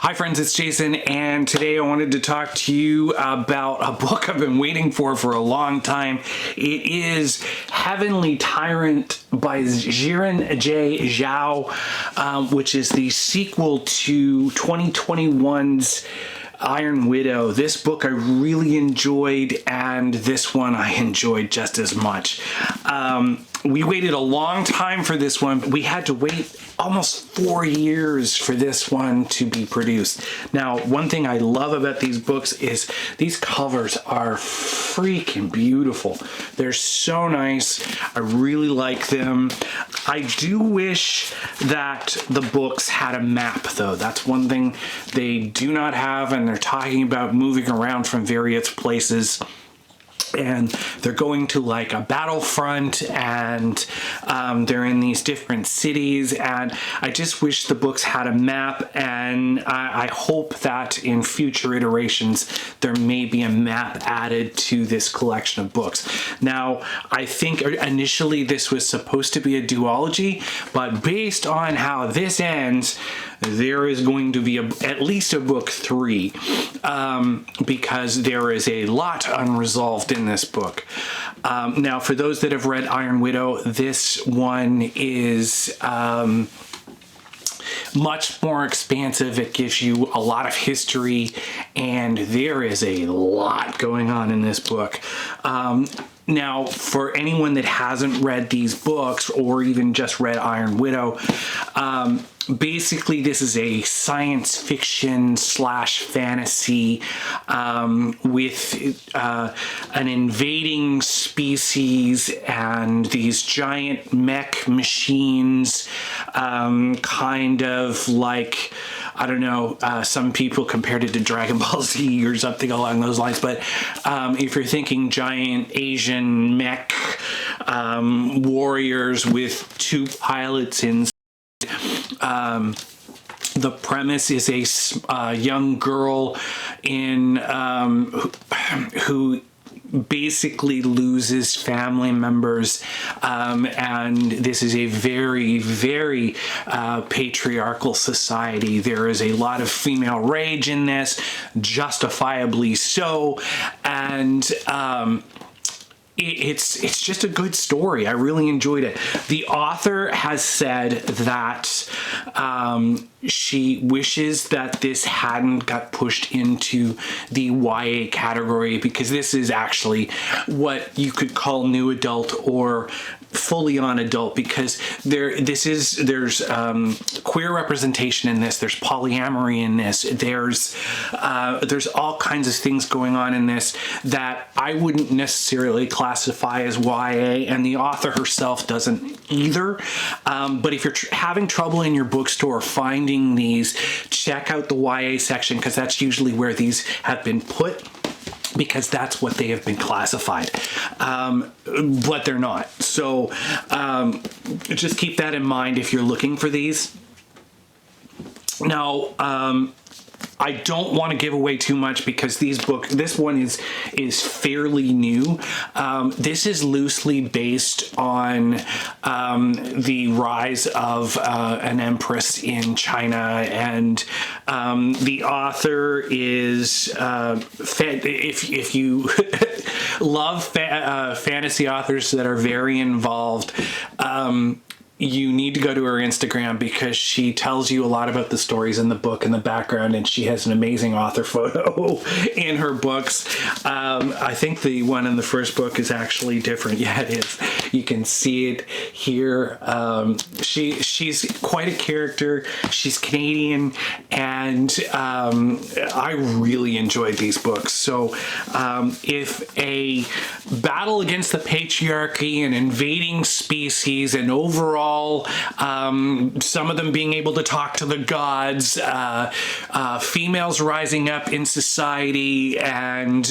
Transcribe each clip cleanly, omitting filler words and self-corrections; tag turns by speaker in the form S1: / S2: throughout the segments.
S1: Hi friends, it's Jason, and today I wanted to talk to you about a book I've been waiting for a long time. It is Heavenly Tyrant by Xiran Zhao, which is the sequel to 2021's Iron Widow. This book I really enjoyed, and this one I enjoyed just as much. We waited a long time for this one. We had to wait almost 4 years for this one to be produced. Now, one thing I love about these books is these covers are freaking beautiful. They're so nice. I really like them. I do wish that the books had a map, though. That's one thing they do not have, and they're talking about moving around from various places. And they're going to like a battlefront, and they're in these different cities, and I just wish the books had a map, and I hope that in future iterations there may be a map added to this collection of books. Now, I think initially this was supposed to be a duology, but based on how this ends, there is going to be at least a book 3, because there is a lot unresolved in this book. Now, for those that have read Iron Widow, this one is much more expansive. It gives you a lot of history, and there is a lot going on in this book. Now, for anyone that hasn't read these books or even just read Iron Widow, basically this is a science fiction slash fantasy with an invading species and these giant mech machines, kind of like, I don't know, some people compared it to Dragon Ball Z or something along those lines, but if you're thinking giant Asian mech warriors with 2 pilots in, the premise is a young girl in who basically loses family members, and this is a very, very patriarchal society. There is a lot of female rage in this, justifiably so, and it's just a good story. I really enjoyed it. The author has said that she wishes that this hadn't got pushed into the YA category, because this is actually what you could call new adult or fully on adult, because there's queer representation in this, there's polyamory in this, there's all kinds of things going on in this that I wouldn't necessarily classify as YA, and the author herself doesn't either. But if you're having trouble in your bookstore finding these, check out the YA section, because that's usually where these have been put, because that's what they have been classified, but they're not. So just keep that in mind if you're looking for these. Now, I don't want to give away too much, because this one is fairly new. This is loosely based on the rise of an empress in China, and the author is if you love fantasy authors that are very involved, you need to go to her Instagram, because she tells you a lot about the stories in the book and the background, and she has an amazing author photo in her books. I think the one in the first book is actually different. Yeah, it is. You can see it here. She's quite a character. She's Canadian, and I really enjoyed these books. So if a battle against the patriarchy and invading species and overall some of them being able to talk to the gods, females rising up in society, and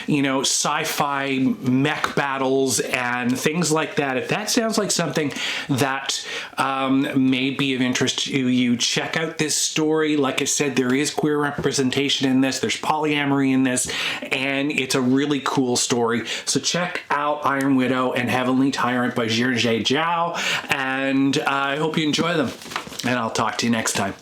S1: you know, sci-fi mech battles and things like that. If that sounds like something that may be of interest to you, check out this story. Like I said, there is queer representation in this, there's polyamory in this, and it's a really cool story. So check out Iron Widow and Heavenly Tyrant by Zhao, and I hope you enjoy them, and I'll talk to you next time.